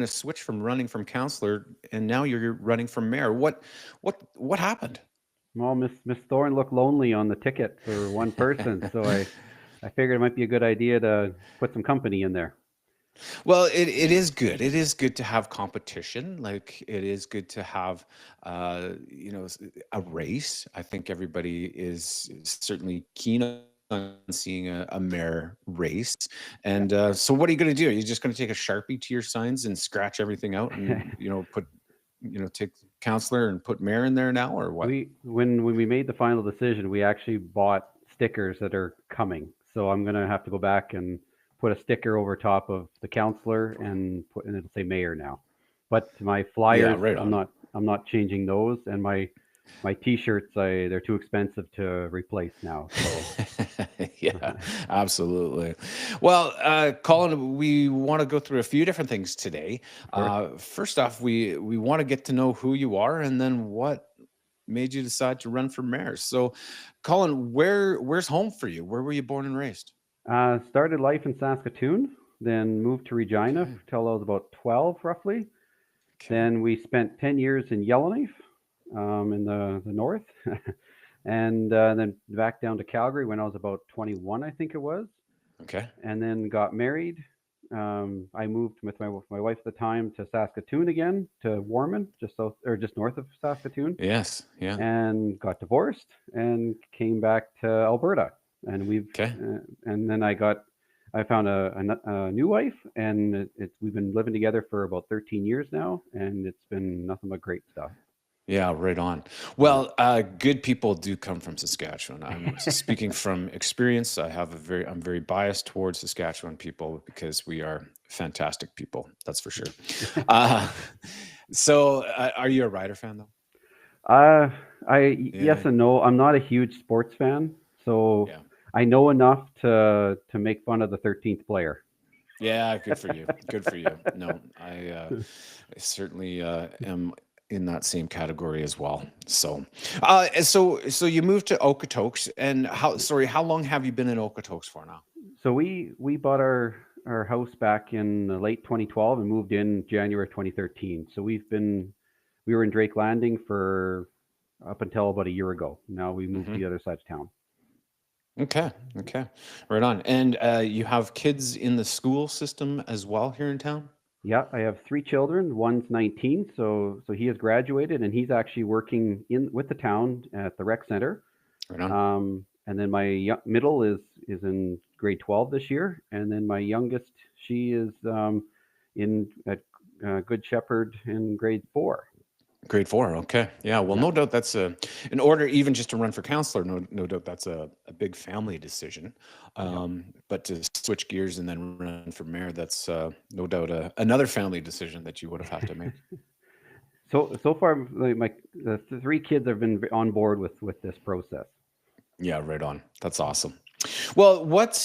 a switch from running from councillor and now you're running for mayor. What happened? Well, Miss Thorne looked lonely on the ticket for one person, so I figured it might be a good idea to put some company in there. Well, it is good. It is good to have competition. Like it is good to have, a race. I think everybody is certainly keen on seeing a mayor race. Yeah. And so, what are you going to do? Are you just going to take a Sharpie to your signs and scratch everything out, and put, take counselor and put mayor in there now, or what? When we made the final decision, we actually bought stickers that are coming. So I'm gonna have to go back and put a sticker over top of the counselor and it'll say mayor now. But my Yeah, flyers, right I'm on. not changing those, and my t-shirts, they're too expensive to replace now. So Yeah, absolutely. Well, Colin, we want to go through a few different things today. of course. First off, we want to get to know who you are, and then what made you decide to run for mayor. So, Colin, where's home for you? Where were you born and raised? Started life in Saskatoon, then moved to Regina Okay. till I was about 12, roughly. Okay. Then we spent 10 years in Yellowknife, in the north, and then back down to Calgary when I was about 21, I think it was, Okay. and then got married. I moved with my wife at the time to Saskatoon again, to Warman, just south or just north of Saskatoon, Yes. Yeah. and got divorced and came back to Alberta. And Okay. and then I found a new wife, and we've been living together for about 13 years now, and it's been nothing but great stuff. Yeah, right on. Yeah. Well, good people do come from Saskatchewan. I'm speaking from experience. I'm very biased towards Saskatchewan people because we are fantastic people. That's for sure. Uh, so, are you a Rider fan though? Uh, Yeah, yes and no. I'm not a huge sports fan, so yeah, I know enough to make fun of the 13th player. yeah. Good for you. Good for you. No, I certainly am in that same category as well. So you moved to Okotoks, and how long have you been in Okotoks for now? So we bought our house back in late 2012 and moved in January 2013. So we were in Drake Landing for up until about a year ago. Now we moved to Hmm. the other side of town. Okay, okay, right on. And you have kids in the school system as well here in town? Yeah, I have three children. One's 19, so he has graduated and he's actually working in with the town at the rec center. Right on. And then my middle is in grade 12 this year, and then my youngest, she is in at Good Shepherd in grade 4. Grade 4. Okay. Yeah. Well, Yeah, no doubt that's in order even just to run for counselor. No doubt that's a big family decision. yeah. But to switch gears and then run for mayor, that's no doubt another family decision that you would have had to make. So far, the three kids have been on board with this process. Yeah. Right on. That's awesome. Well, what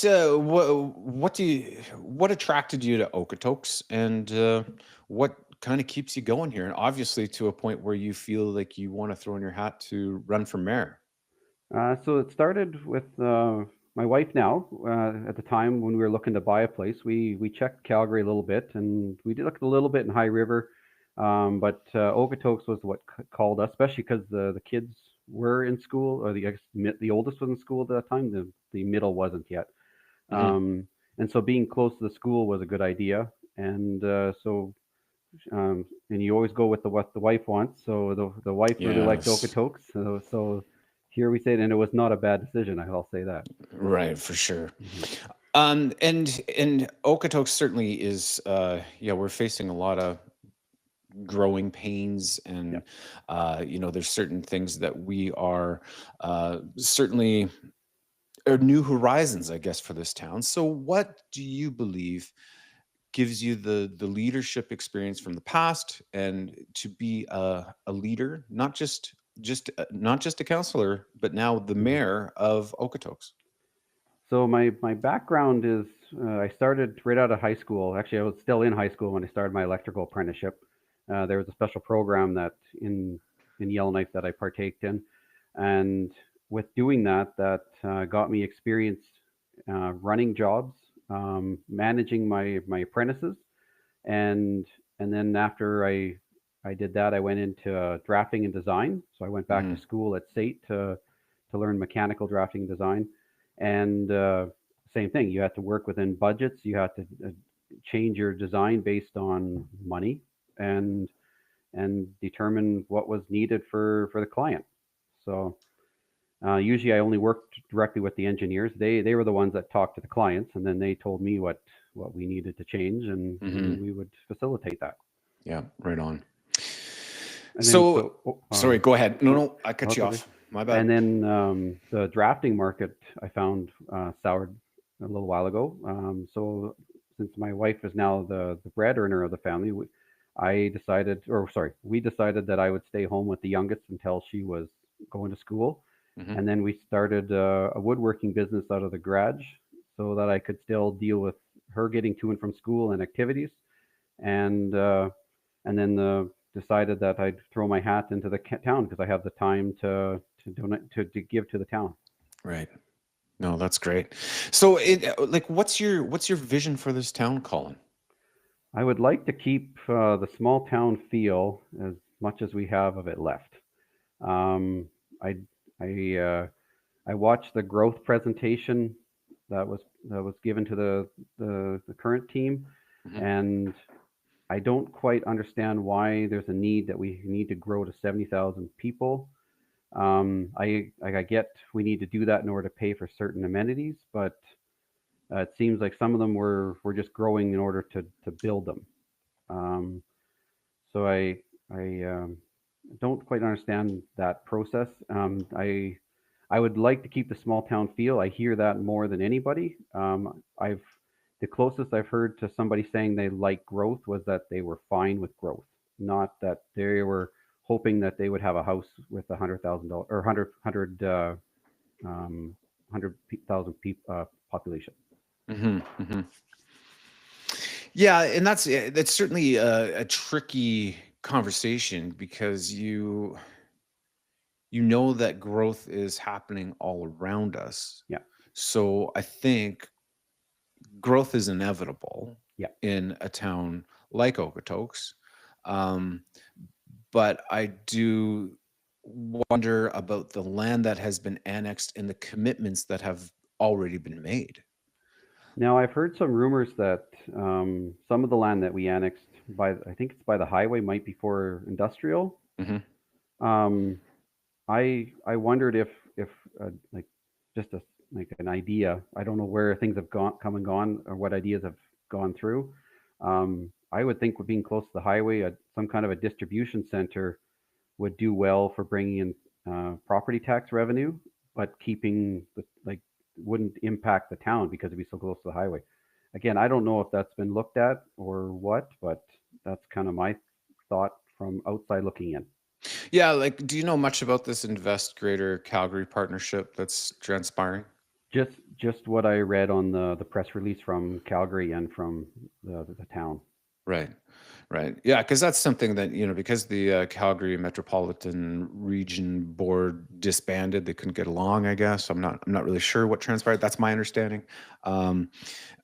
attracted you to Okotoks, and what kind of keeps you going here? And obviously, to a point where you feel like you want to throw in your hat to run for mayor. So it started with my wife now. At the time when we were looking to buy a place, we checked Calgary a little bit, and we did look a little bit in High River, but Okotoks was what called us, especially because the kids were in school, or I guess the oldest was in school at that time. The middle wasn't yet, Hmm. and so being close to the school was a good idea. And and you always go with what the wife wants. So the wife really liked Yes. Okotoks. So here we sit, and it was not a bad decision. I'll say that. Right, for sure. Mhm. And Okotoks certainly is. Yeah, we're facing a lot of growing pains, and Yep. there's certain things that we are certainly are new horizons, I guess, for this town. So, what do you believe gives you the leadership experience from the past, and to be a leader, not just a counselor, but now the Mhm. mayor of Okotoks? So my background is I started right out of high school. Actually, I was still in high school when I started my electrical apprenticeship. There was a special program that in Yellowknife that I partaked in, and with doing that, got me experience running jobs, managing my apprentices, and And then after I did that, I went into drafting and design. So I went back to Hmm. school at SAIT to learn mechanical drafting and design. And same thing, you had to work within budgets. You had to change your design based on money and determine what was needed for the client. So usually I only worked directly with the engineers. They were the ones that talked to the clients, and then they told me what we needed to change, and Hmm. then we would facilitate that. Yeah, right on. And then So, so sorry, go ahead. No, oh, no, I cut that's you okay. off. My bad. And then the drafting market I found soured a little while ago. So since my wife is now the bread earner of the family, I decided, or sorry, we decided that I would stay home with the youngest until she was going to school. Hmm. And then we started a woodworking business out of the garage so that I could still deal with her getting to and from school and activities. And then decided that I'd throw my hat into the town because I have the time to donate to give to the town. Right. No, that's great. So, like, what's your vision for this town, Colin? I would like to keep the small town feel as much as we have of it left. Um, I I I watched the growth presentation that was given to the current team, Hmm. and I don't quite understand why there's a need that we need to grow to 70,000 people. I get we need to do that in order to pay for certain amenities, but it seems like some of them were just growing in order to build them. Um, so I don't quite understand that process. I would like to keep the small town feel. I hear that more than anybody. I've the closest I've heard to somebody saying they like growth was that they were fine with growth, not that they were hoping that they would have a house with $100,000 or um, 100,000 population. Hmm. Hmm. Yeah, and that's certainly a tricky conversation because you know that growth is happening all around us. Yeah, So I think growth is inevitable yeah. in a town like Okotoks. Um, but I do wonder about the land that has been annexed and the commitments that have already been made. Now I've heard some rumors that some of the land that we annexed by I think it's by the highway might be for industrial. Hmm. Um, I wondered if like just a like an idea. I don't know where things have gone come and gone or what ideas have gone through. I would think with being close to the highway, some kind of a distribution center would do well for bringing in property tax revenue, but keeping the like wouldn't impact the town because it'd be so close to the highway. Again, I don't know if that's been looked at or what, but that's kind of my thought from outside looking in. Yeah, like, do you know much about this Invest Greater Calgary partnership that's transpiring? Just what I read on the press release from Calgary and from the town. Right. Right. Yeah, because that's something that, because the Calgary Metropolitan Region Board disbanded, they couldn't get along, I guess. I'm not really sure what transpired. That's my understanding. Um,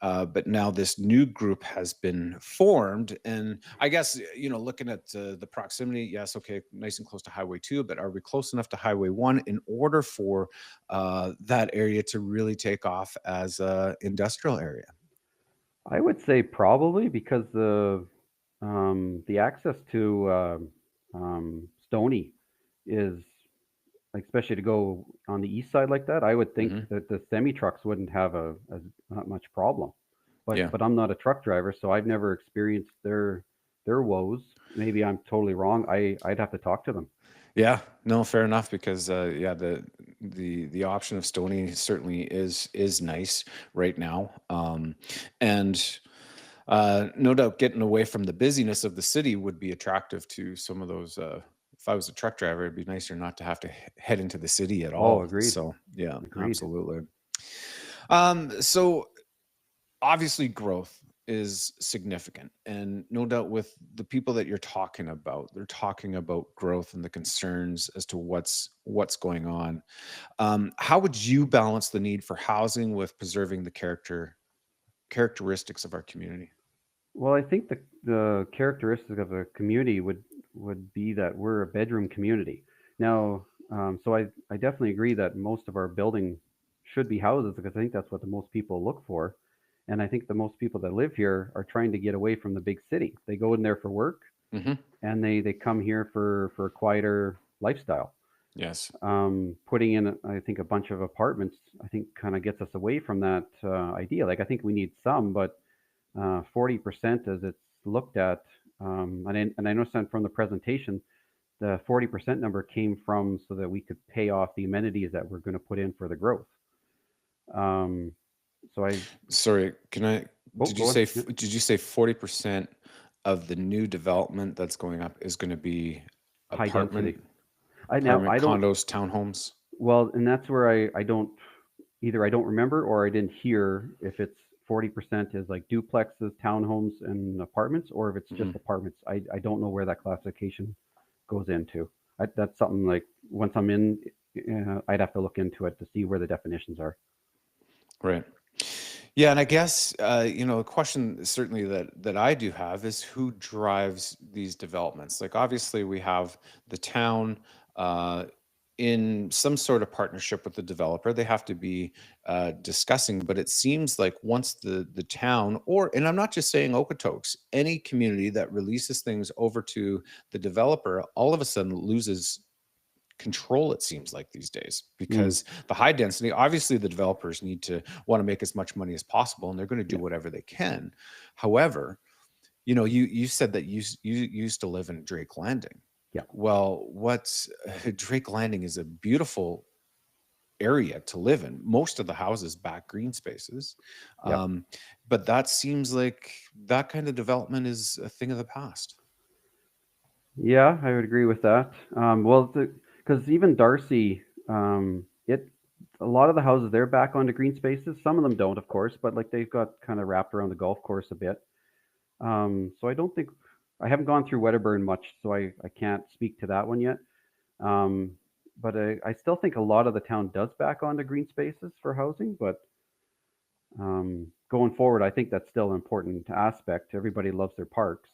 but now this new group has been formed, and I guess, looking at the proximity, yes, okay, nice and close to Highway 2, but are we close enough to Highway 1 in order for that area to really take off as a industrial area? I would say probably because the access to Stony is like, especially to go on the east side like that. I would think Hmm. that the semi trucks wouldn't have a as not much problem. Yeah. But I'm not a truck driver, so I've never experienced their woes. Maybe I'm totally wrong. I'd have to talk to them. Yeah, no, fair enough because yeah, the option of Stony certainly is nice right now. And no doubt getting away from the busyness of the city would be attractive to some of those if I was a truck driver, it'd be nicer not to have to head into the city at Oh, all. agreed, So, yeah, agreed. absolutely. So obviously growth is significant, and no doubt with the people that you're talking about, they're talking about growth and the concerns as to what's going on. How would you balance the need for housing with preserving the characteristics of our community? Well, I think the characteristic of a community would be that we're a bedroom community. Now, so I definitely agree that most of our building should be houses because I think that's what the most people look for. And I think the most people that live here are trying to get away from the big city. They go in there for work Hmm. and they come here for a quieter lifestyle. Yes. Putting in, I think, a bunch of apartments, I think, kind of gets us away from that idea. Like, I think we need some, but 40% as it's looked at, and I know from the presentation, the 40% number came from so that we could pay off the amenities that we're going to put in for the growth. Um, so I, Sorry, can I? oh, go on. Yeah. Did you say 40% of the new development that's going up is going to be High density. apartment, Now I don't, condos, townhomes? well, and that's where I don't, either I don't remember or I didn't hear if it's 40% is like duplexes, townhomes, and apartments, or if it's Hmm. just apartments. I don't know where that classification goes into. That's something like once I'm in, I'd have to look into it to see where the definitions are. Right. Yeah, and I guess a question certainly that I do have is who drives these developments. Like, obviously, we have the town uh, in some sort of partnership with the developer. They have to be discussing, but it seems like once the town, or and I'm not just saying Okotoks, any community that releases things over to the developer, all of a sudden loses control, it seems like these days, Mm, because the high density, obviously the developers need to want to make as much money as possible and they're going to do yeah, whatever they can. However, you said that you used to live in Drake Landing. yeah, Well, what's Drake Landing is a beautiful area to live in. Most of the houses back green spaces. yeah, um, but that seems like that kind of development is a thing of the past. yeah. I would agree with that. Well, because even Darcy, it a lot of the houses they're back onto green spaces. Some of them don't, of course, but like they've got kind of wrapped around the golf course a bit. So I don't think I haven't gone through Wedderburn much, so I can't speak to that one yet. Um, but I still think a lot of the town does back onto green spaces for housing. But going forward, I think that's still an important aspect. Everybody loves their parks,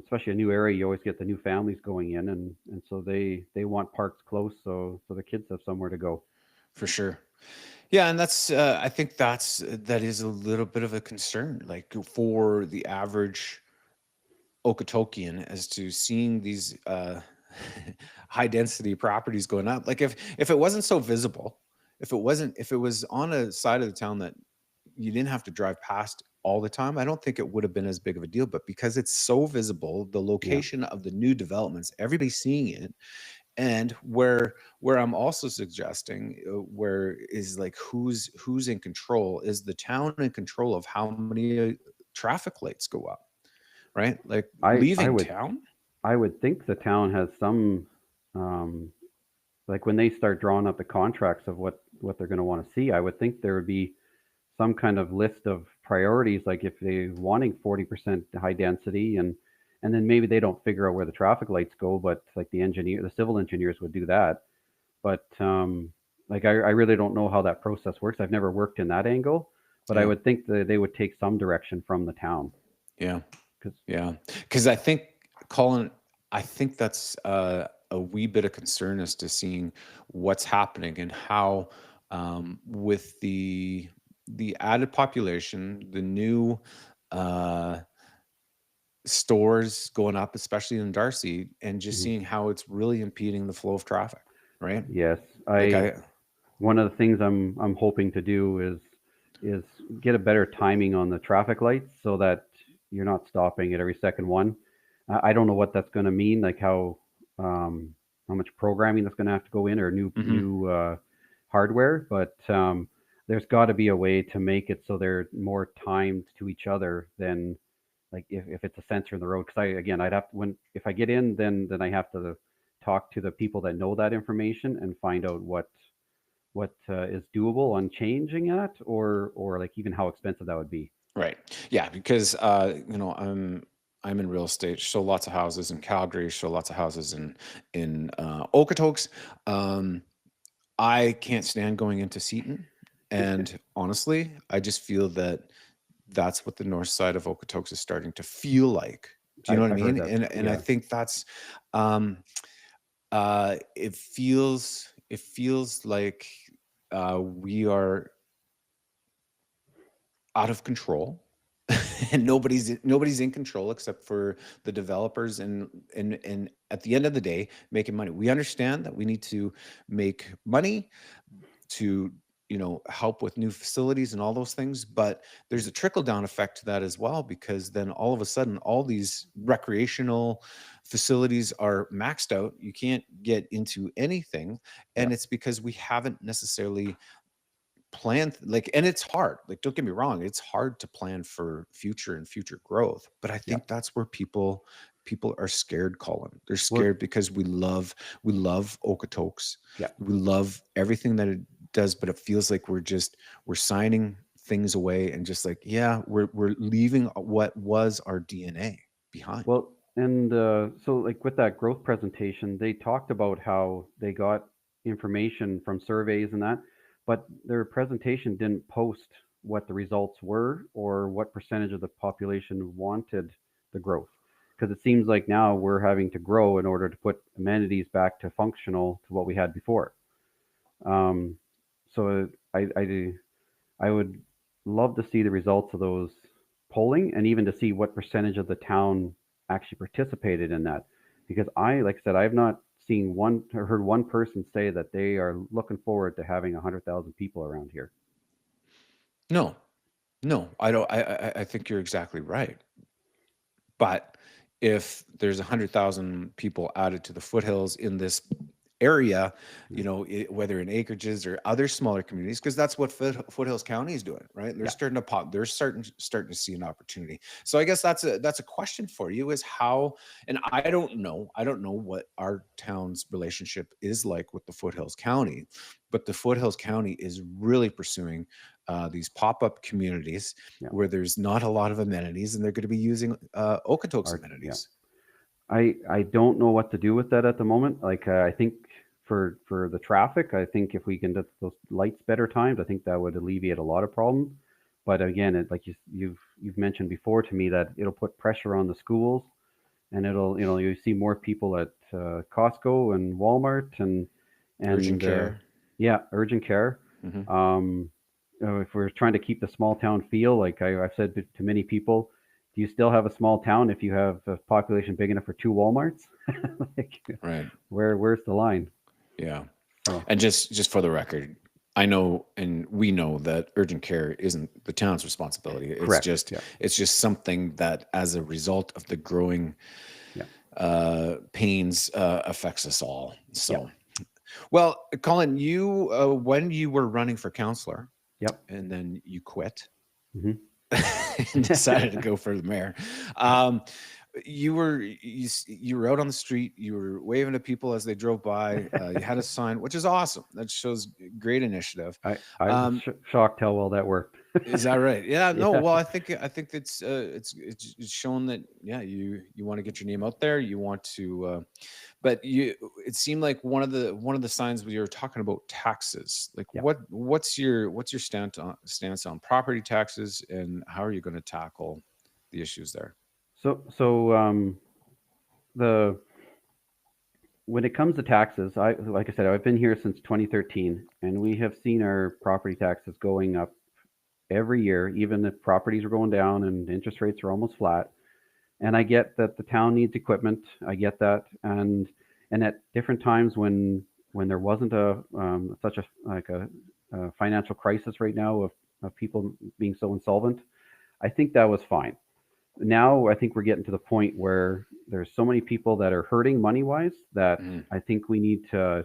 especially a new area. You always get the new families going in, and so they want parks close, so the kids have somewhere to go. For sure. Yeah, and that's I think that is a little bit of a concern, like for the average Okotokian, as to seeing these high density properties going up. Like, if it wasn't so visible, if it was on a side of the town that you didn't have to drive past all the time, I don't think it would have been as big of a deal. But because it's so visible, the Yeah, location of the new developments, everybody's seeing it. And where I'm also suggesting, where is like who's in control, is the town in control of how many traffic lights go up, right? Like, I leaving would town. I would think the town has some, um, like when they start drawing up the contracts of what they're going to want to see. I would think there would be some kind of list of priorities, like if they wanting 40% high density, and then maybe they don't figure out where the traffic lights go, but like the civil engineers would do that. But like I really don't know how that process works. I've never worked in that angle, but I Yeah, would think that they would take some direction from the town yeah, because yeah. Because I think, Colin, I think that's a wee bit of concern as to seeing what's happening and how, with the added population, the new uh stores going up, especially in Darcy, and just seeing how it's really impeding the flow of traffic, right? yes, Like, I I one of the things I'm hoping to do is get a better timing on the traffic lights so that you're not stopping at every second one. I don't know what that's going to mean, like how much programming that's going to have to go in or Mhm. new hardware, but there's got to be a way to make it so they're more timed to each other than like if it's a sensor in the road. Because I'd have to, when if I get in, then I have to talk to the people that know that information and find out what is doable on changing that, or like even how expensive that would be. Right. Yeah, because I'm in real estate, show lots of houses in Calgary, show lots of houses in Okotoks. Um, I can't stand going into Seaton, and honestly, I just feel that that's what the north side of Okotoks is starting to feel like. Do you know what I I've heard mean? that. And I Yeah. think that's um, it feels like we are out of control. And nobody's in control except for the developers, and at the end of the day, making money. We understand that we need to make money to help with new facilities and all those things, but there's a trickle down effect to that as well, because then all of a sudden all these recreational facilities are maxed out. You can't get into anything, Yeah. and it's because we haven't necessarily planned, like, and it's hard, like, don't get me wrong, it's hard to plan for future and future growth, but I Yeah. think that's where people are scared, Colin. They're Well, scared because we love Okotoks. yeah. We love everything that it does, but it feels like we're signing things away, and just like, yeah, we're leaving what was our DNA behind. Well, and so like with that growth presentation, they talked about how they got information from surveys and that, but their presentation didn't post what the results were or what percentage of the population wanted the growth. Because it seems like now we're having to grow in order to put amenities back to functional to what we had before. Um, so I would love to see the results of those polling and even to see what percentage of the town actually participated in that. Because like I said, I've not seen one or heard one person say that they are looking forward to having 100,000 people around here. No, no, I don't. I think you're exactly right. But if there's 100,000 people added to the foothills in this area, Yeah. whether in acreages or other smaller communities, because that's what Foothills County is doing, right? They're Yeah. starting to pop. They're starting to see an opportunity. So I guess that's a question for you: is how? And I don't know what our town's relationship is like with the Foothills County, but the Foothills County is really pursuing these pop-up communities Yeah. where there's not a lot of amenities, and they're going to be using Okotoks Yeah. amenities. I don't know what to do with that at the moment. Like I think for the traffic, I think if we can get those lights better timed, I think that would alleviate a lot of problems. But again, like you've mentioned before to me that it'll put pressure on the schools, and it'll you see more people at Costco and Walmart Urgent and care. yeah, urgent care. Hmm. Um, if we're trying to keep the small town feel, like I've said to many people, do you still have a small town if you have a population big enough for two Walmarts? Like, Right. where's the line? Yeah. So And just for the record, I know and we know that urgent care isn't the town's responsibility. It's correct. just Yeah. it's just something that, as a result of the growing Yeah. pains, affects us all. Yeah. So, well, Colin, you when you were running for councillor Yep. and then you quit Hmm. and decided to go for the mayor. Yep. Um, you were out on the street. You were waving to people as they drove by. You had a sign, which is awesome. That shows great initiative. I was Um, shocked how well that worked. is that right? Yeah. No. Yeah. Well, I think it's shown that, yeah, you want to get your name out there. You want to, but it seemed like one of the signs we were talking about taxes. Like, Yeah. what's your stance on property taxes, and how are you going to tackle the issues there? So the when it comes to taxes, like I said, I've been here since 2013, and we have seen our property taxes going up every year, even if properties are going down and interest rates are almost flat. And I get that the town needs equipment. I get that, and at different times when there wasn't a such a financial crisis right now of people being so insolvent, I think that was fine. Now I think we're getting to the point where there's so many people that are hurting money wise that Mhm. I think we need to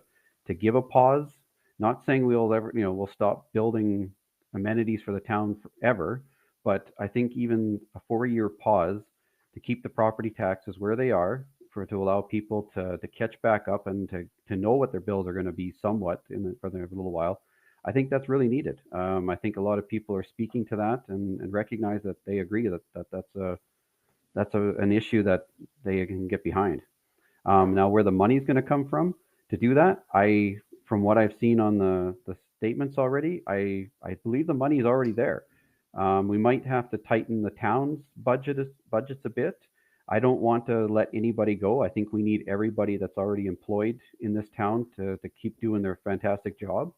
give a pause. Not saying we'll ever we'll stop building amenities for the town forever, but I think even a 4 year pause to keep the property taxes where they are for to allow people to catch back up and to know what their bills are going to be somewhat for a little while. I think that's really needed. I think a lot of people are speaking to that and recognize that they agree that that's an issue that they can get behind. Now, where the money is going to come from to do that, from what I've seen on the statements already, I believe the money is already there. We might have to tighten the town's budgets a bit. I don't want to let anybody go. I think we need everybody that's already employed in this town to keep doing their fantastic job.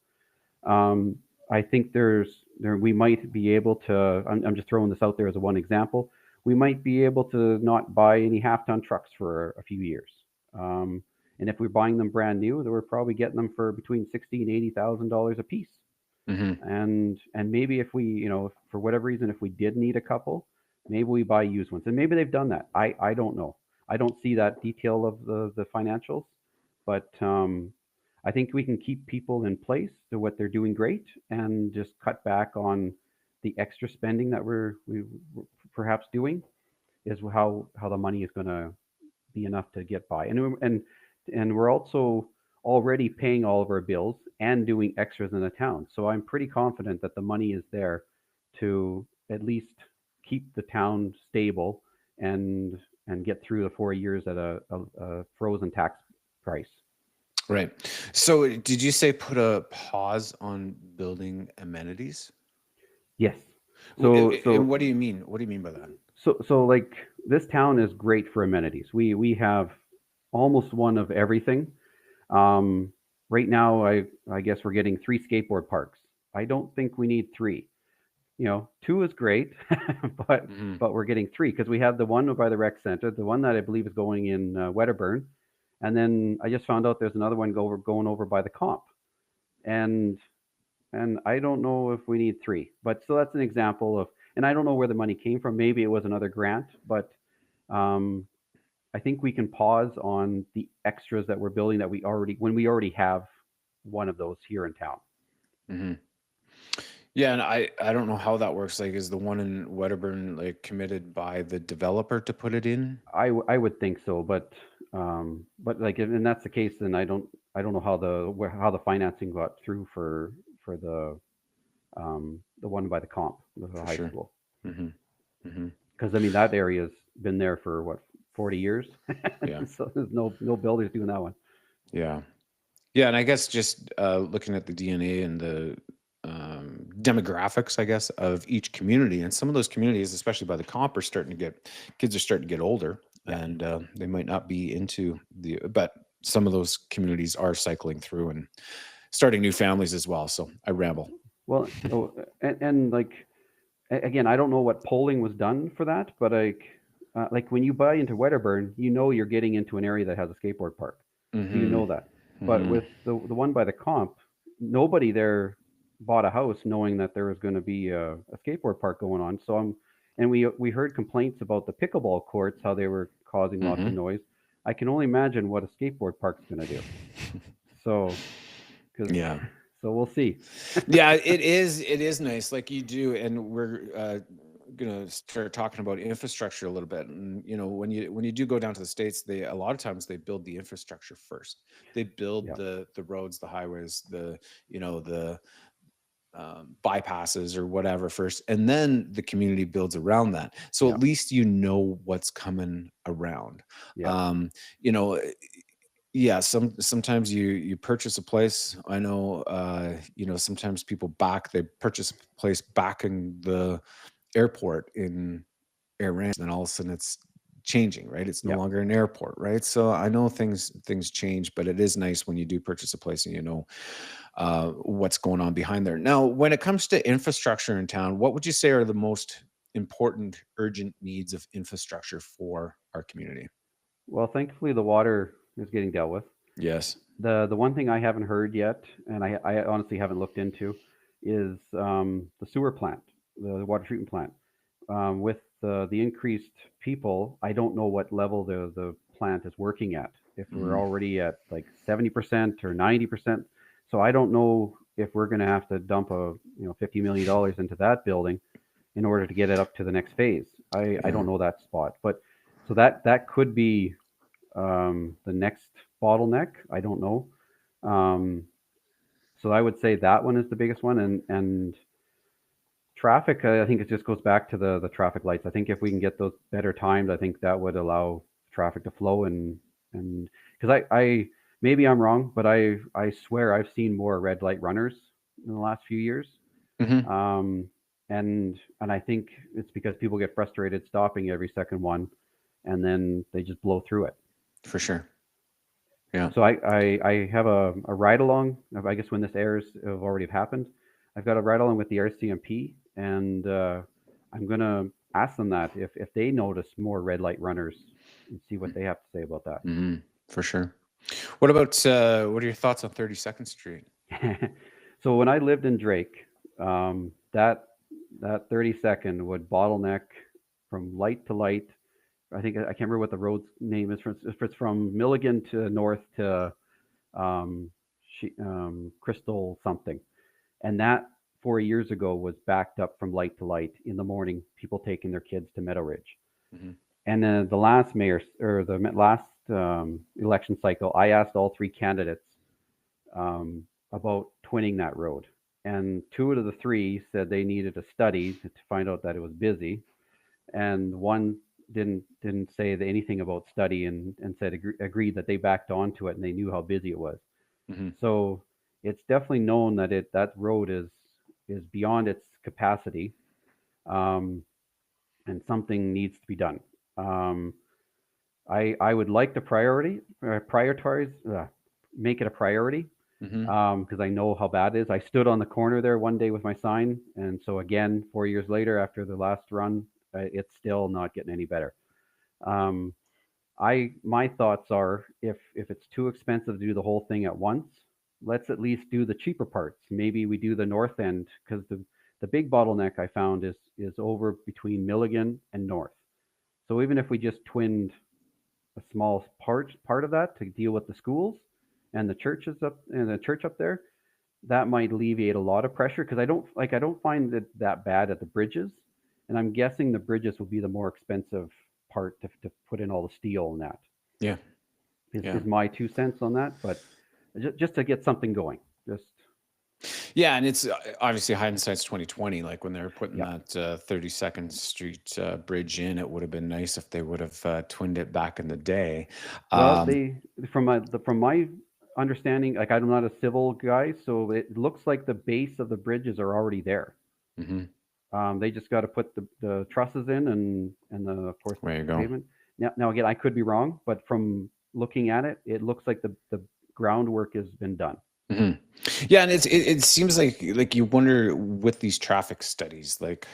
Um, I think we might be able to. I'm just throwing this out there as a one example. We might be able to not buy any half-ton trucks for a few years. Um, and if we're buying them brand new, then we're probably getting them for between $60,000 and $80,000 a piece. Hmm. And maybe if we, for whatever reason, if we did need a couple, maybe we buy used ones, and maybe they've done that. I don't know. I don't see that detail of the financials, but I think we can keep people in place to what they're doing great, and just cut back on the extra spending that we perhaps doing, is how the money is going to be enough to get by. And we're also already paying all of our bills and doing extras in the town. So I'm pretty confident that the money is there to at least keep the town stable, and get through the 4 years at a frozen tax price. Right. So did you say put a pause on building amenities? Yes. So And so what do you mean? What do you mean by that? so like, this town is great for amenities. We have almost one of everything. Um, right now, I guess we're getting 3 skateboard parks. I don't think we need 3. Two is great, but Hmm. we're getting 3 because we have the one by the rec center, the one that I believe is going in Wedderburn, and then I just found out there's another one going over by the comp, and I don't know if we need 3, but so that's an example of, and I don't know where the money came from. Maybe it was another grant, but um, I think we can pause on the extras that we're building, that when we already have one of those here in town. Hmm. Yeah, and I don't know how that works. Like, is the one in Wedderburn like committed by the developer to put it in? I would think so, but like, and that's the case, then I don't know how the financing got through for the one by the comp, the For high sure. school, Hmm. Hmm. because I mean that area's been there for what, 40 years, Yeah. so there's no builders doing that one. Yeah. Yeah, and I guess just looking at the DNA and the demographics, I guess, of each community, and some of those communities, especially by the comp, are starting to get kids are starting to get older, Yeah. and they might not be into but some of those communities are cycling through and starting new families as well. So I ramble. Well, and like, again, I don't know what polling was done for that, but like when you buy into Wedderburn, you're getting into an area that has a skateboard park, so you Hmm. know that. But Hmm. with the one by the comp, nobody there bought a house knowing that there was going to be a skateboard park going on. And we heard complaints about the pickleball courts, how they were causing lots of Hmm. noise. I can only imagine what a skateboard park's going to do. So, because Yeah. so we'll see. Yeah, it is. It is nice, like you do, and we're gonna start talking about infrastructure a little bit. And when you do go down to the states, they a lot of times they build the infrastructure first. They build Yeah, the roads, the highways, the bypasses or whatever first, and then the community builds around that. So yeah, at least you know what's coming around. yeah, Um, you know, yeah, sometimes you purchase a place. I know, sometimes they purchase a place back in the airport in Iran, and then all of a sudden it's changing, right? It's no yeah. longer an airport, right? So I know things change, but it is nice when you do purchase a place and you know what's going on behind there. Now, when it comes to infrastructure in town, what would you say are the most important, urgent needs of infrastructure for our community? Well, thankfully the water is getting dealt with. Yes. The one thing I haven't heard yet, and I honestly haven't looked into, is the sewer plant, the water treatment plant. With the increased people, I don't know what level the plant is working at. If we're Hmm. already at like 70% or 90%, so I don't know if we're going to have to dump $50 million into that building in order to get it up to the next phase. I Yeah. don't know that spot, but so that could be the next bottleneck. I don't know. Um, so I would say that one is the biggest one, and traffic. I think it just goes back to the traffic lights. I think if we can get those better timed, I think that would allow traffic to flow, and because I maybe I'm wrong, but I swear I've seen more red light runners in the last few years. Hmm. Um, and I think it's because people get frustrated stopping every second one, and then they just blow through it. For sure. Yeah. So I have a ride along. I guess when this airs, it'll already have happened. I've got a ride along with the RCMP, and I'm gonna ask them that if they notice more red light runners and see what they have to say about that. Hmm. For sure. What about what are your thoughts on 32nd Street? So when I lived in Drake, that 30-second would bottleneck from light to light. I think I can't remember what the road's name is. If it's from Milligan to north to um, Crystal something, and that 4 years ago was backed up from light to light in the morning. People taking their kids to Meadow Ridge, Hmm. and then the last mayor or the last election cycle, I asked all three candidates about twinning that road, and two of the three said they needed a study to find out that it was busy, and one didn't say anything about study and said agreed that they backed onto it and they knew how busy it was. Hmm. So it's definitely known that that road is beyond its capacity, um, and something needs to be done. Um, I would like to prioritize, make it a priority, Hmm. because I know how bad it is. I stood on the corner there one day with my sign, and so again, 4 years later, after the last run, it's still not getting any better. Um, my thoughts are, if it's too expensive to do the whole thing at once, let's at least do the cheaper parts. Maybe we do the north end, because the big bottleneck I found is over between Milligan and North. So even if we just twinned a small part of that to deal with the schools and the churches up and the church up there, that might alleviate a lot of pressure, because I don't find it that bad at the bridges, and I'm guessing the bridges will be the more expensive part to put in all the steel and that Yeah. Yeah. is my 2 cents on that. But just to get something going, just Yeah, and it's obviously hindsight's 2020. Like when they were putting yeah. that 32nd Street bridge in, it would have been nice if they would have twinned it back in the day. Well, Um, from my understanding, like I'm not a civil guy, so it looks like the base of the bridges are already there. mhm. They just got to put the trusses in and of course There you the go. pavement. Now again, I could be wrong, but from looking at it, it looks like the groundwork has been done. Hmm. Yeah, and it seems like you wonder with these traffic studies, like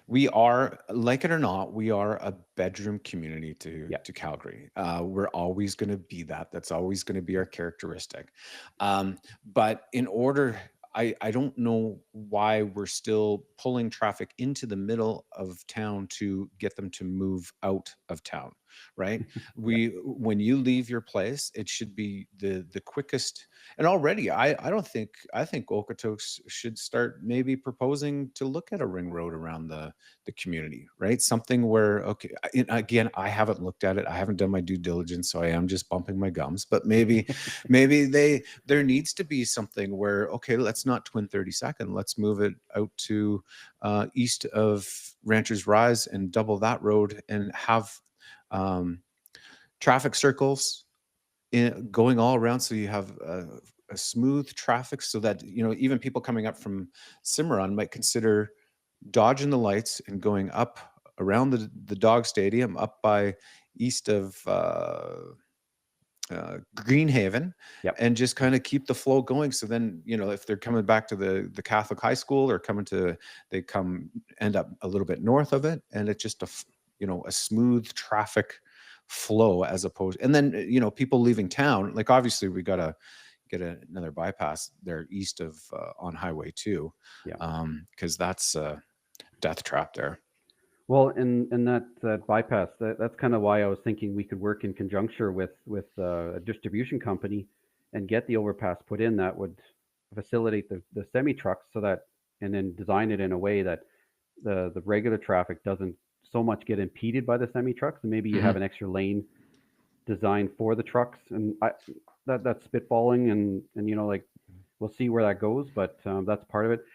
we are, like it or not, we are a bedroom community Yeah. to Calgary. We're always going to be that. That's always going to be our characteristic. But in order, I don't know why we're still pulling traffic into the middle of town to get them to move out of town, right? Yeah. When you leave your place, it should be the quickest. And already, I think Okotoks should start maybe proposing to look at a ring road around the community, right? Something where, okay, again, I haven't looked at it, I haven't done my due diligence, so I am just bumping my gums. But maybe there needs to be something where, okay, let's not twin 32nd, let's move it out to east of Ranchers Rise and double that road and have um, traffic circles going all around, so you have a smooth traffic, so that even people coming up from Cimarron might consider dodging the lights and going up around the dog stadium up by east of Greenhaven, Yep. and just kind of keep the flow going. So then, if they're coming back to the Catholic high school, or they come end up a little bit north of it, and it's just a smooth traffic flow, as opposed. And then, people leaving town, like obviously we got to get another bypass there east of on Highway 2, Yeah. because that's a death trap there. Well, and that bypass, that's kind of why I was thinking we could work in conjunction with a distribution company and get the overpass put in that would facilitate the semi trucks, so that, and then design it in a way that the regular traffic doesn't so much get impeded by the semi trucks, and maybe you have Hmm. an extra lane designed for the trucks. And that's spitballing, and like we'll see where that goes, but that's part of it.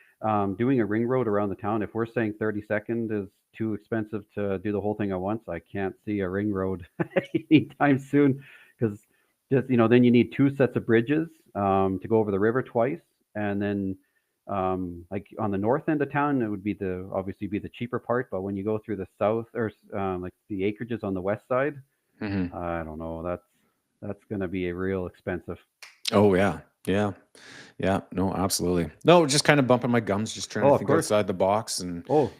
Doing a ring road around the town, if we're saying 32nd is too expensive to do the whole thing at once, I can't see a ring road anytime soon, because just then you need two sets of bridges to go over the river twice, and then Like on the north end of town, it would be obviously be the cheaper part. But when you go through the south or like the acreages on the west side, Hmm. I don't know. That's going to be a real expensive. Oh yeah, yeah, yeah. No, absolutely. No, just kind of bumping my gums, just trying to Oh, of think course. outside the box, and Oh,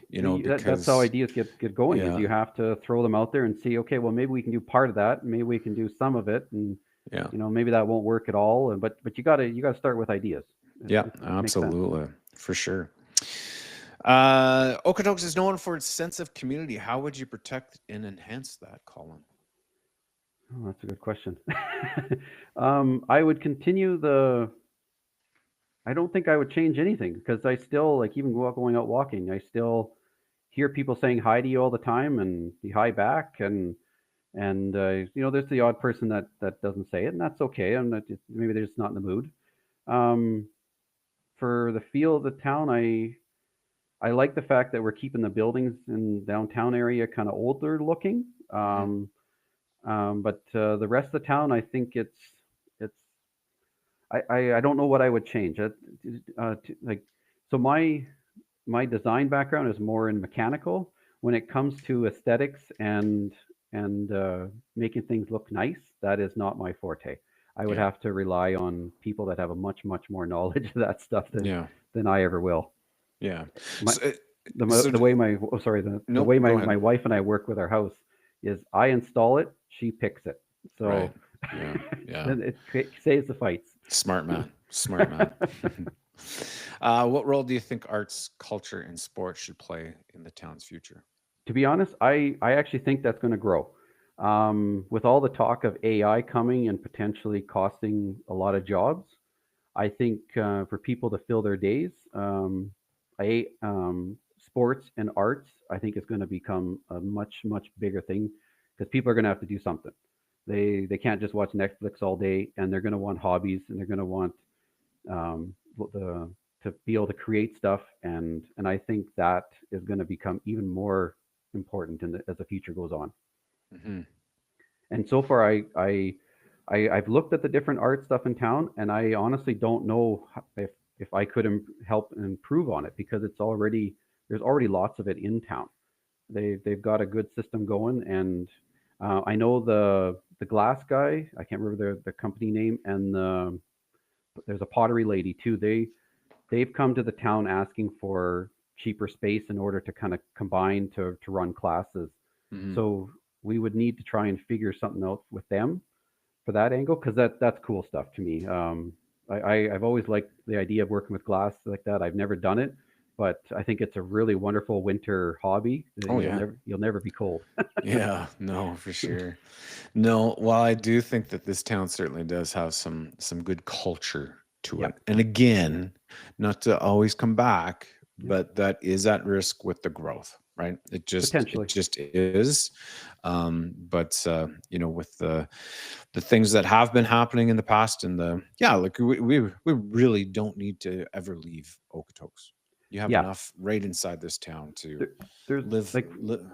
that's how because ideas get going. Is yeah, you have to throw them out there and see. Okay, well maybe we can do part of that. Maybe we can do some of it, and yeah, maybe that won't work at all. And but you gotta start with ideas. yeah, It makes sense. absolutely, for sure. Okotoks is known for its sense of community. How would you protect and enhance that, Colin? Oh, that's a good question. I would continue I don't think I would change anything because I still like even going out walking. I still hear people saying hi to you all the time and you hi back and there's the odd person that doesn't say it and that's okay. I'm not maybe they're just not in the mood. Um, for the feel of the town, I like the fact that we're keeping the buildings in downtown area kind of older looking. Hmm. But the rest of the town, I think it's I don't know what I would change. Like so my design background is more in mechanical. When it comes to aesthetics and making things look nice, that is not my forte. I would Yeah, have to rely on people that have a much more knowledge of that stuff yeah, than I ever will. yeah. My So, so the way my oh, sorry the nope. way Go my ahead. wife and I work with our house is I install it, she picks it. Right. So Yeah. Yeah. then it saves the fights. Smart man. Smart man. What role do you think arts, culture, and sports should play in the town's future? To be honest, I actually think that's going to grow. With all the talk of AI coming and potentially costing a lot of jobs, I think for people to fill their days, sports and arts, I think is going to become a much bigger thing because people are going to have to do something. They can't just watch Netflix all day, and they're going to want hobbies, and they're going to want the to be able to create stuff, and I think that is going to become even more important as the future goes on. Hmm. And so far, I've looked at the different art stuff in town, and I honestly don't know if I could help improve on it because there's already lots of it in town. They've got a good system going, and I know the glass guy. I can't remember the company name, and there's a pottery lady too. They've come to the town asking for cheaper space in order to kind of combine to run classes. Hmm. So we would need to try and figure something out with them for that angle because that's cool stuff to me. I've always liked the idea of working with glass like that. I've never done it, but I think it's a really wonderful winter hobby. Oh yeah. You'll never be cold. Yeah. No, for sure. No, while I do think that this town certainly does have some good culture to Yeah, it. And again, not to always come back, yeah, but that is at risk with the growth, right? It potentially. just is. But with the things that have been happening in the past and like we really don't need to ever leave Okotoks. You have Yeah, enough right inside this town to there, there's live, like live.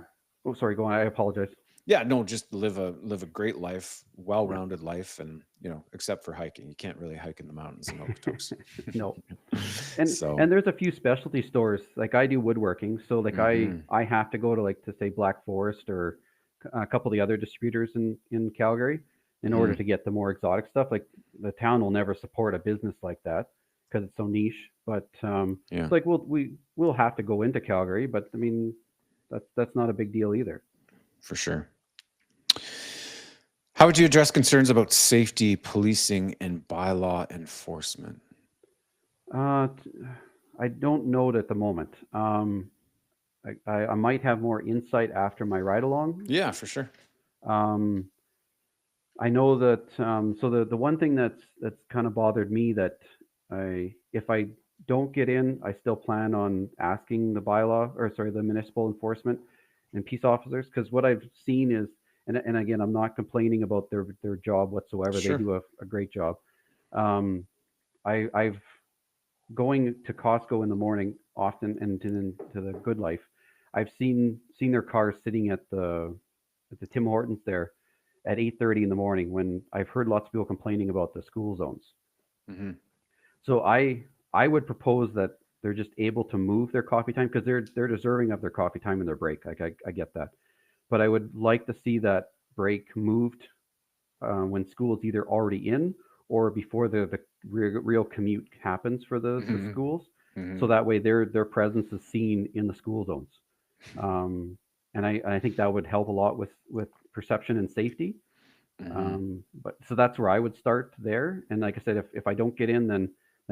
oh sorry, go on. I apologize. Yeah, no, just live a great life, Yeah, well-rounded life, and except for hiking, you can't really hike in the mountains in Okotoks. no. and So, and there's a few specialty stores like I do woodworking, so like hmm. I have to go to like to say Black Forest or a couple of the other distributors in Calgary in order Hmm. to get the more exotic stuff. Like the town will never support a business like that because it's so niche. But Yeah, it's like we'll have to go into Calgary, but I mean that's not a big deal either. for sure. How would you address concerns about safety, policing, and bylaw enforcement? Uh, t- I don't know it at the moment. I might have more insight after my ride along. Yeah, for sure. Um, I know that so the one thing that's kind of bothered me that I if I don't get in, I still plan on asking the bylaw or sorry the municipal enforcement and peace officers because what I've seen is and again I'm not complaining about their job whatsoever. They Sure. do a great job. Um, I've going to Costco in the morning often and to the Good Life. I've seen their cars sitting at the Tim Hortons there at 8:30 in the morning when I've heard lots of people complaining about the school zones. Hmm. So I would propose that they're just able to move their coffee time because they're deserving of their coffee time and their break. Like I get that, but I would like to see that break moved when school is either already in or before the real commute happens for the Hmm. schools, so Hmm. that way their presence is seen in the school zones. Um, and I think that would help a lot with perception and safety. Hmm. But so that's where I would start there. And like I said, if I don't get in, then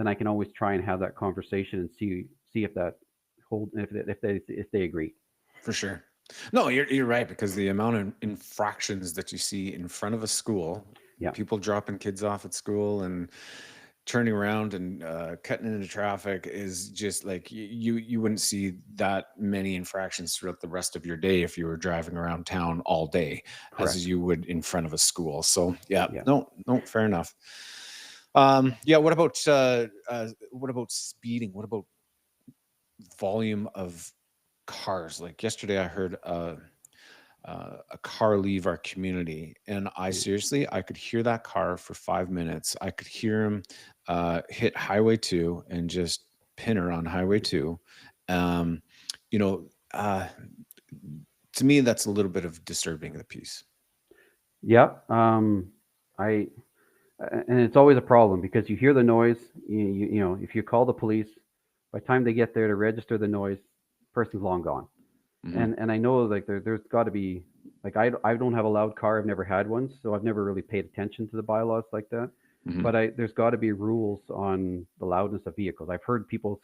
I can always try and have that conversation and see if that hold if they agree. For sure. No, you're right, because the amount of infractions that you see in front of a school, Yeah, people dropping kids off at school and turning around and cutting into traffic, is just like you wouldn't see that many infractions throughout the rest of your day if you were driving around town all day as correct. you would in front of a school. So yeah, Yeah. no, no, fair enough. Yeah, what about speeding? What about volume of cars? Like yesterday, I heard a car leave our community, and I could hear that car for 5 minutes. I could hear him hit Highway 2 and just pin her on Highway 2. Um, you know, to me, that's a little bit of disturbing the peace. Yeah. I and it's always a problem because you hear the noise. You know, if you call the police, by the time they get there to register the noise, person's long gone. Hmm. And I know like there's got to be like I don't have a loud car. I've never had one, so I've never really paid attention to the bylaws like that. Hmm. But I there's got to be rules on the loudness of vehicles. I've heard people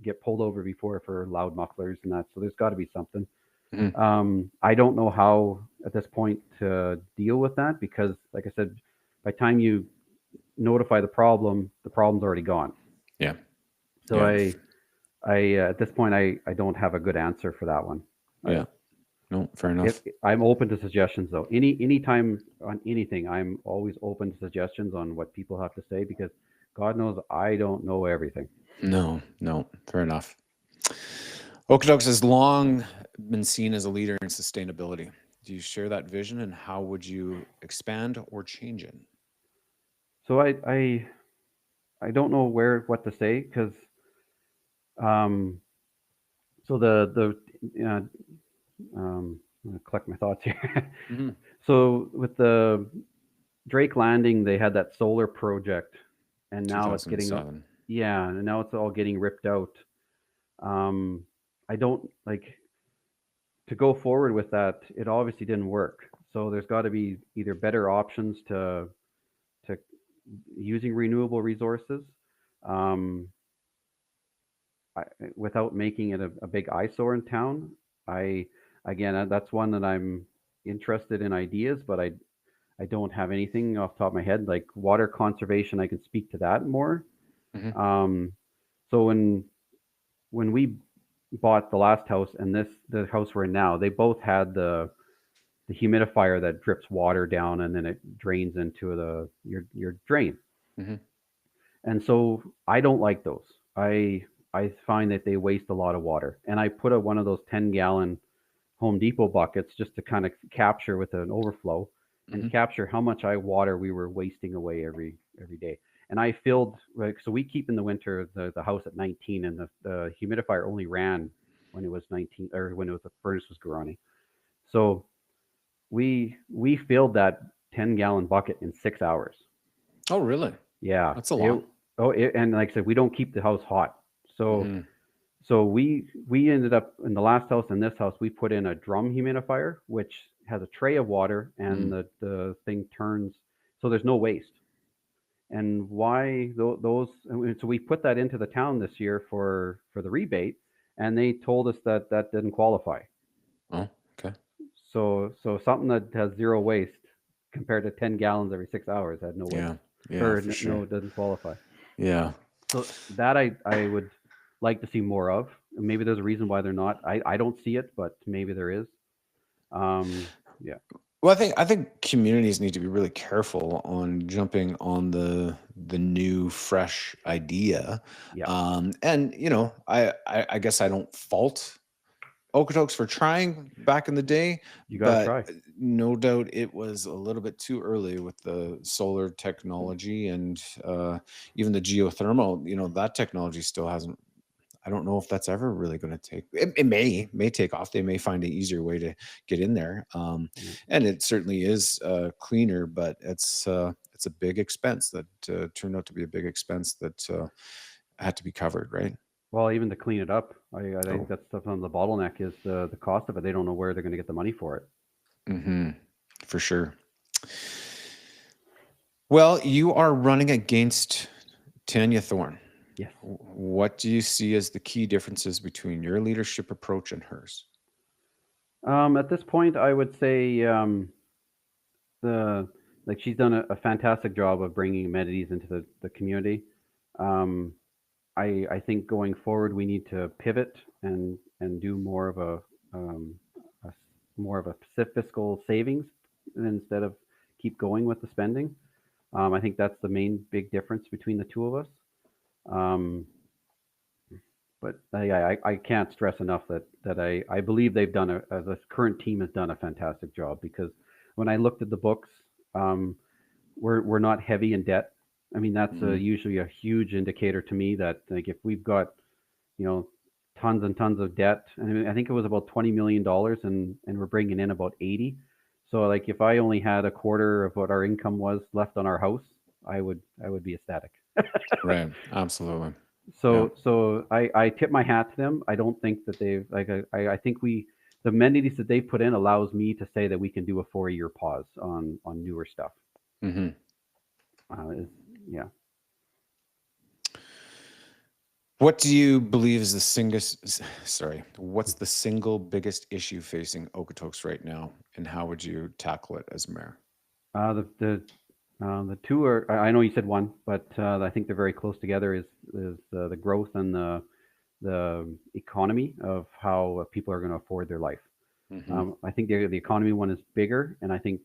get pulled over before for loud mufflers and that, so there's got to be something. Hmm. I don't know how at this point to deal with that because, like I said, by the time you notify the problem's already gone. Yeah. So Yeah. I at this point, I don't have a good answer for that one. I, Yeah. No, fair if enough. I'm open to suggestions though, any time on anything, I'm always open to suggestions on what people have to say because God knows I don't know everything. No, no, fair enough. Okotoks has long been seen as a leader in sustainability. Do you share that vision, and how would you expand or change it? So I don't know where what to say because um so I'm gonna collect my thoughts here. Hmm. So with the Drake Landing, they had that solar project, and now it's getting, 2007. yeah, and now it's all getting ripped out. Um, I don't like to go forward with that. It obviously didn't work. So there's got to be either better options to using renewable resources, um, I, without making it a big eyesore in town. I again, that's one that I'm interested in ideas, but I don't have anything off the top of my head. Like water conservation, I can speak to that more. Hmm. Um, so when we bought the last house and the house we're in now, they both had the humidifier that drips water down and then it drains into your drain. Hmm. And so I don't like those. I find that they waste a lot of water. And I put one of those 10-gallon Home Depot buckets just to kind of capture with an overflow and Hmm. capture how much water we were wasting away every day. And I filled like so we keep in the winter the house at 19 and the humidifier only ran when it was 19 or when it was the furnace was running. So we filled that 10-gallon bucket in 6 hours. Oh, really? Yeah. That's a lot. And like I said, we don't keep the house hot. So Hmm. so we ended up in the last house and this house, we put in a drum humidifier, which has a tray of water and Hmm. the thing turns, so there's no waste. And why those? So we put that into the town this year for the rebate, and they told us that that didn't qualify. Oh, okay. So something that has zero waste compared to 10 gallons every 6 hours had no waste, Yeah. Yeah, or for no, sure. it doesn't qualify. Yeah. So that I would like to see more of. Maybe there's a reason why they're not. I don't see it, but maybe there is. Yeah, Well, I think communities need to be really careful on jumping on the new, fresh idea. yeah, And I guess I don't fault Okotoks for trying back in the day, you got to but try. no doubt it was a little bit too early with the solar technology and even the geothermal. That technology still hasn't. I don't know if that's ever really going to take. It may take off. They may find an easier way to get in there, Yeah. and it certainly is cleaner. But it's a big expense that turned out to be a big expense that had to be covered, right? Well, even to clean it up, I think Oh, that's stuff on the bottleneck is the cost of it. They don't know where they're going to get the money for it. hmm for sure. Well, you are running against Tanya Thorne. Yes. What do you see as the key differences between your leadership approach and hers? At this point, I would say the like she's done a fantastic job of bringing amenities into the community. Um, I think going forward we need to pivot and do more of um, a more of a fiscal savings instead of keep going with the spending. I think that's the main big difference between the two of us. Um, but yeah, I can't stress enough that I believe they've done the current team has done a fantastic job because when I looked at the books, um, we're not heavy in debt. I mean, that's Hmm usually a huge indicator to me that like if we've got you know tons and tons of debt, and I, mean, I think it was about $20 million, and we're bringing in about 80. So like if I only had a quarter of what our income was left on our house, I would be ecstatic. Right. Absolutely. Yeah. So I tip my hat to them. I don't think that they've like I think the amenities that they put in allows me to say that we can do a 4 year pause on newer stuff. hmm Is yeah. What do you believe is the what's the single biggest issue facing Okotoks right now, and how would you tackle it as mayor? The two are. I know you said one, but I think they're very close together. Is the growth and the economy of how people are going to afford their life. Hmm I think the economy one is bigger, and I think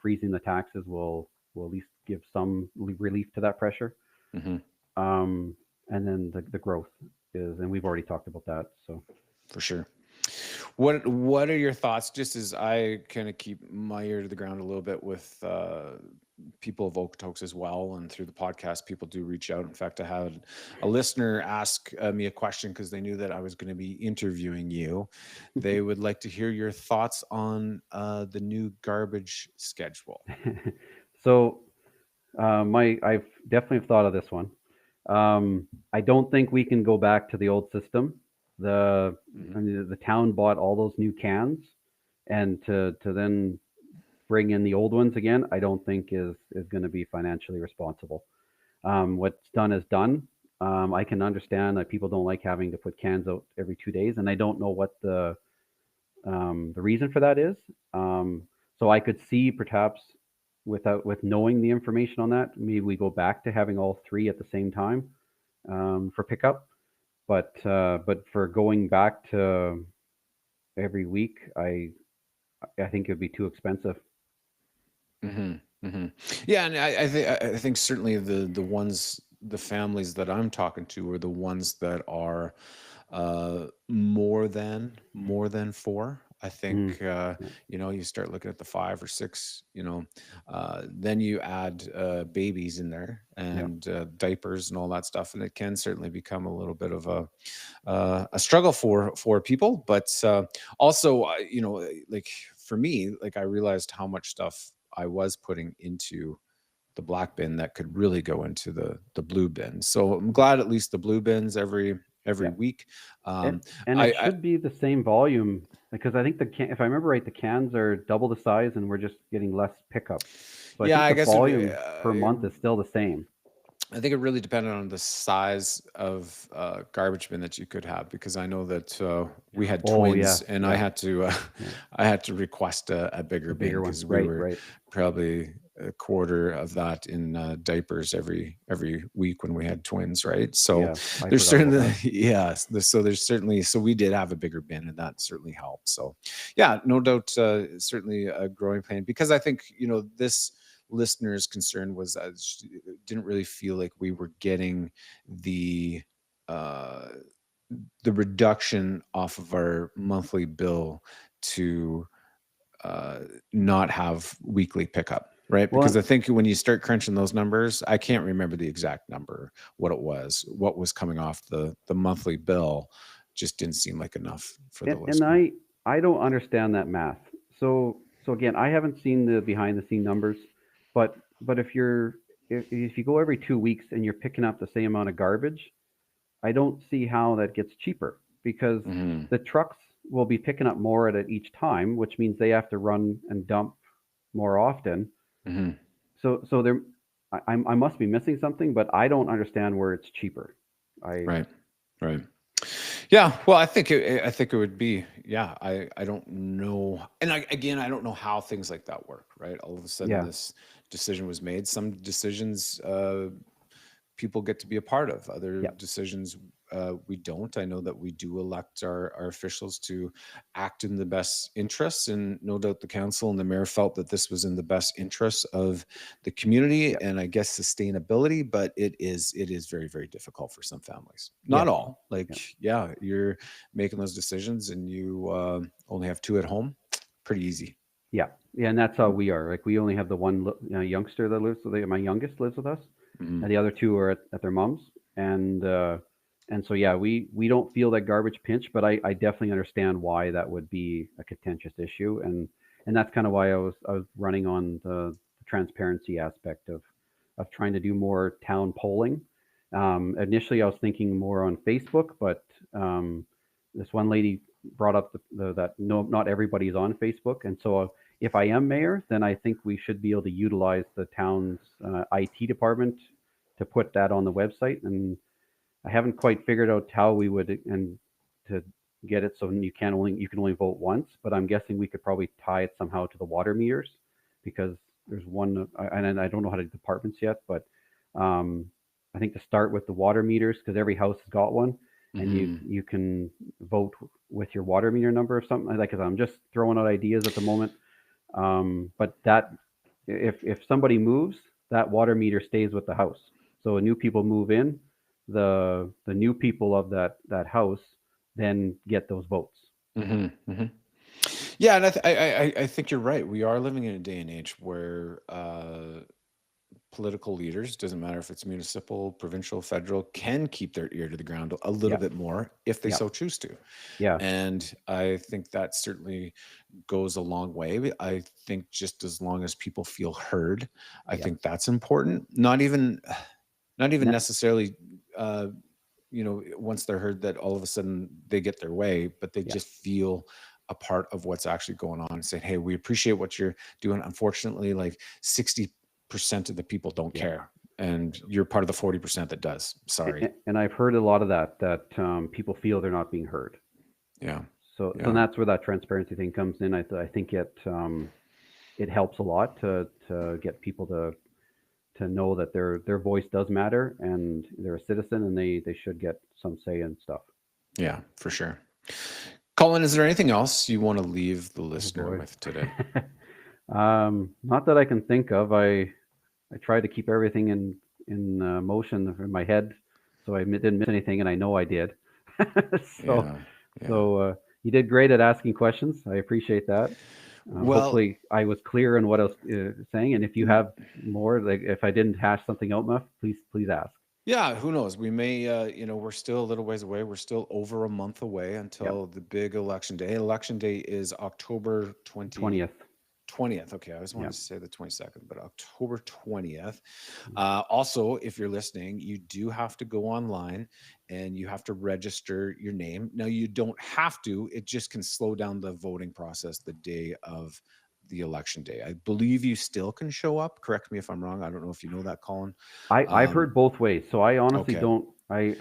freezing the taxes will at least give some relief to that pressure. hmm Um, and then the growth is, and we've already talked about that. So For sure. What are your thoughts? Just as I kind of keep my ear to the ground a little bit with people of Okotoks as well, and through the podcast, people do reach out. In fact, I had a listener ask me a question because they knew that I was going to be interviewing you. They would like to hear your thoughts on the new garbage schedule. so I've definitely thought of this one. I don't think we can go back to the old system. The Hmm I mean, the town bought all those new cans, and to then bring in the old ones again, I don't think is going to be financially responsible. What's done is done. I can understand that people don't like having to put cans out every 2 days, and I don't know what the reason for that is. So I could see perhaps with knowing the information on that, maybe we go back to having all three at the same time for pickup. But for going back to every week, I think it would be too expensive. hmm hmm Yeah, and I think certainly the families that I'm talking to are the ones that are more than four. I Mm, think yeah, you start looking at the five or six. Then you add babies in there yeah, and diapers and all that stuff, and it can certainly become a little bit of a struggle for people. But also, like for me, like I realized how much stuff I was putting into the black bin that could really go into the blue bin. So I'm glad at least the blue bins every yeah. week. And Um, and it I should be the same volume because I think if I remember right, the cans are double the size, and we're just getting less pickup. So I yeah, think I the guess volume per month is still the same. I think it really depended on the size of garbage bin that you could have, because I know that we had Oh twins, yeah, and I yeah, had to yeah. I had to request a The bigger bin bigger one, because we right, were right. probably a quarter of that in diapers every week when we had twins, right? So Yeah, I there's forgot about certainly that. yes, so there's certainly so we did have a bigger bin, and that certainly helped. So yeah, no doubt, certainly a growing pain, because I think this listener's concern was she didn't really feel like we were getting the uh the reduction off of our monthly bill to uh not have weekly pickup. Right, because Well, I think when you start crunching those numbers, I can't remember the exact number, what was coming off the monthly bill just didn't seem like enough for the and listener. I don't understand that math. So again, I haven't seen the behind the scene numbers, but if you go every 2 weeks and you're picking up the same amount of garbage, I don't see how that gets cheaper because Mhm. the trucks will be picking up more at it each time, which means they have to run and dump more often. Mhm. So there, I must be missing something, but I don't understand where it's cheaper. I Right. Right. Yeah, well, I think it would be, yeah, I don't know, and again, I don't know how things like that work, right? All of a sudden, yeah this decision was made. Some decisions, people get to be a part of. Other yeah decisions, we don't. I know that we do elect our officials to act in the best interests, and no doubt the council and the mayor felt that this was in the best interests of the community yeah and I guess sustainability. But it is very very difficult for some families. Not yes all. yeah Like yeah, you're making those decisions, and you only have two at home. Pretty easy. yeah, and that's how we are. Like we only have the one youngster that lives. My youngest lives with us, Mm-hmm. and the other two are at their mom's. And and so yeah, we don't feel that garbage pinch, but I definitely understand why that would be a contentious issue, and that's kind of why I was running on the transparency aspect of trying to do more town polling. Initially, I was thinking more on Facebook, but this one lady brought up that no, not everybody's on Facebook, and so if I am mayor, then I think we should be able to utilize the town's IT department to put that on the website. And I haven't quite figured out how we would and to get it so you can only vote once. But I'm guessing we could probably tie it somehow to the water meters because there's one, and I don't know how to do departments yet, but um, I think to start with the water meters because every house has got one, and Mm-hmm. you can vote with your water meter number or something like that. I'm just throwing out ideas at the moment. But that if somebody moves, that water meter stays with the house. So when new people move in, the new people of that house then get those votes. Mm-hmm. Mm-hmm. Yeah, and I think you're right. We are living in a day and age where political leaders, doesn't matter if it's municipal, provincial, federal, can keep their ear to the ground a little Yeah, bit more if they yeah, so choose to. yeah, And I think that certainly goes a long way. I think just as long as people feel heard, I yeah. think that's important. Not even Ne- necessarily once they're heard that all of a sudden they get their way, but they yeah, just feel a part of what's actually going on and saying, hey, we appreciate what you're doing. Unfortunately, like 60% of the people don't yeah. care. And you're part of the 40% that does. Sorry. And I've heard a lot of that people feel they're not being heard. Yeah. So Yeah. that's where that transparency thing comes in. I think it helps a lot to get people to know that their voice does matter and they're a citizen and they should get some say in stuff. Yeah, for sure. Colin, is there anything else you want to leave the Oh listener boy. with today? Not that I can think of. I try to keep everything in motion in my head, so I didn't miss anything, and I know I did. so Yeah. Yeah. so you did great at asking questions. I appreciate that. Well, Hopefully, I was clear in what I was saying. And if you have more, like if I didn't hash something out enough, please ask. yeah, who knows? We may, we're still a little ways away. We're still over a month away Yep, until the big election day. Election day is October 20th. 20th. Okay, I always wanted Yeah, to say the 22nd, but October 20th. Also, if you're listening, you do have to go online and you have to register your name. Now, you don't have to, it just can slow down the voting process the day of the election day. I believe you still can show up. Correct me if I'm wrong. I don't know if you know that, Colin. I've Um, heard both ways, so I honestly okay. don't. I've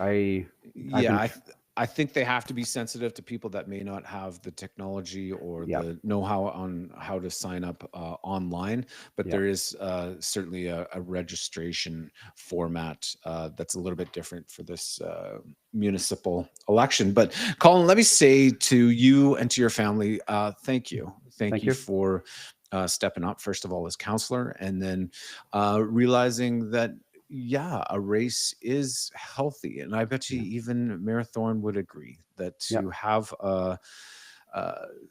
Yeah, been. I think they have to be sensitive to people that may not have the technology or Yeah, the know-how on how to sign up online. But yeah, there is certainly a registration format that's a little bit different for this municipal election. But Colin, let me say to you and to your family, thank thank you you. for stepping up. First of all, as counselor, and then realizing that yeah, a race is healthy. And I bet you Yeah, even Mayor Thorne would agree that yeah, to have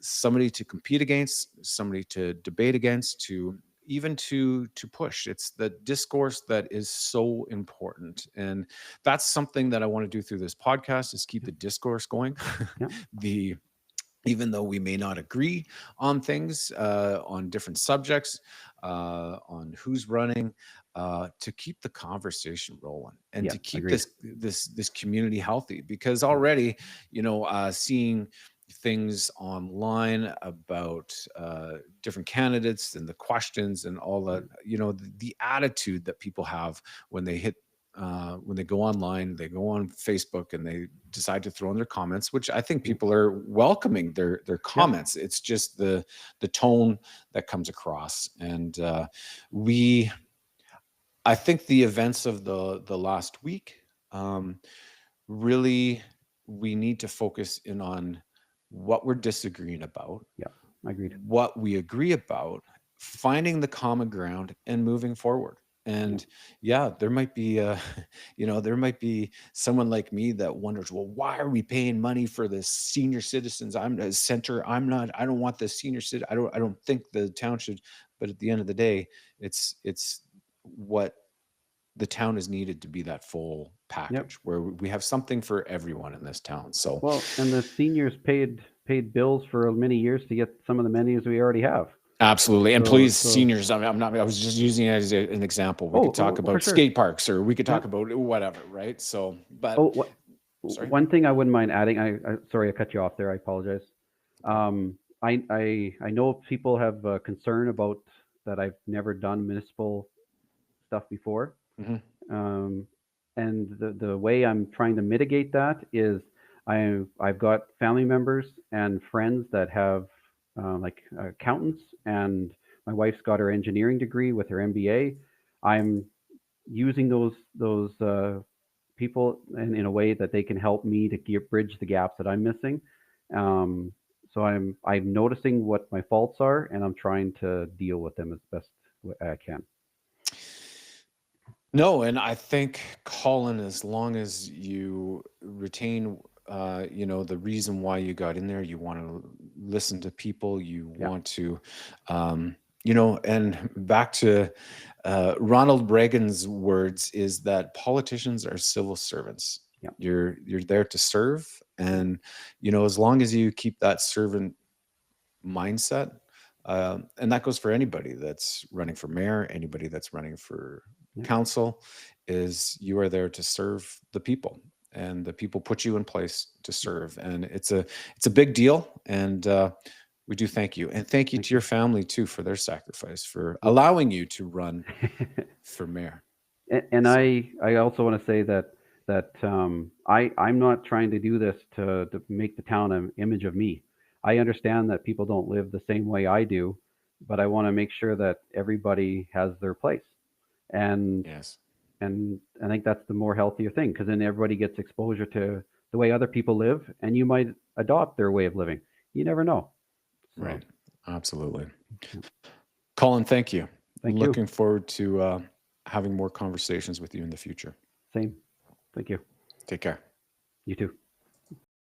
somebody to compete against, somebody to debate against, to even to push. It's the discourse that is so important, and that's something that I want to do through this podcast, is keep the discourse going. Yeah. the Even though we may not agree on things, on different subjects, on who's running, to keep the conversation rolling and Yeah. to keep Agreed. this community healthy. Because already, seeing things online about different candidates and the questions and all that, the attitude that people have when they hit when they go online, they go on Facebook and they decide to throw in their comments, which I think people are welcoming their Yeah. comments. It's just the tone that comes across. And we I think the events of the last week, really, we need to focus in on what we're disagreeing about, Yeah. Agreed. what we agree about, finding the common ground and moving forward. Yeah. And yeah, there might be there might be someone like me that wonders, well, why are we paying money for this senior citizens? I'm a center. I don't want the senior citizen. I don't think the town should. But at the end of the day, it's what the town is needed to be, that full Yep. package where we have something for everyone in this town. So Well, and the seniors paid bills for many years to get some of the amenities we already have. absolutely. And So please, seniors, I'm not, I was just using it as an example. We could talk for about sure. skate parks, or we could Yeah. talk about whatever, right? So, but Oh, what, sorry. one thing I wouldn't mind adding. Sorry, I cut you off there. I apologize. I know people have concern about that. I've never done municipal stuff before. Mhm. And the way I'm trying to mitigate that is I've got family members and friends that have like accountants, and my wife's got her engineering degree with her MBA. I'm using those people in a way that they can help me to bridge the gaps that I'm missing. Um, so I'm noticing what my faults are, and I'm trying to deal with them as best I can. No, and I think, Colin, as long as you retain, the reason why you got in there, you want to listen to people, you Yeah. want to, and back to Ronald Reagan's words, is that politicians are civil servants. Yeah. You're there to serve, and as long as you keep that servant mindset, and that goes for anybody that's running for mayor, anybody that's running for Yeah. council, is you are there to serve the people, and the people put you in place to serve. And it's a big deal. And we do thank you, and thank you Thank to your family too for their sacrifice, for Well, allowing you to run for mayor. and So, I also want to say that I'm not trying to do this to make the town an image of me. I understand that people don't live the same way I do, but I want to make sure that everybody has their place. And yes. and I think that's the more healthier thing, because then everybody gets exposure to the way other people live, and you might adopt their way of living. You never know. So, Right. Absolutely. yeah. Colin, thank you. Thank you. Looking forward to having more conversations with you in the future. Same. Thank you. Take care. You too.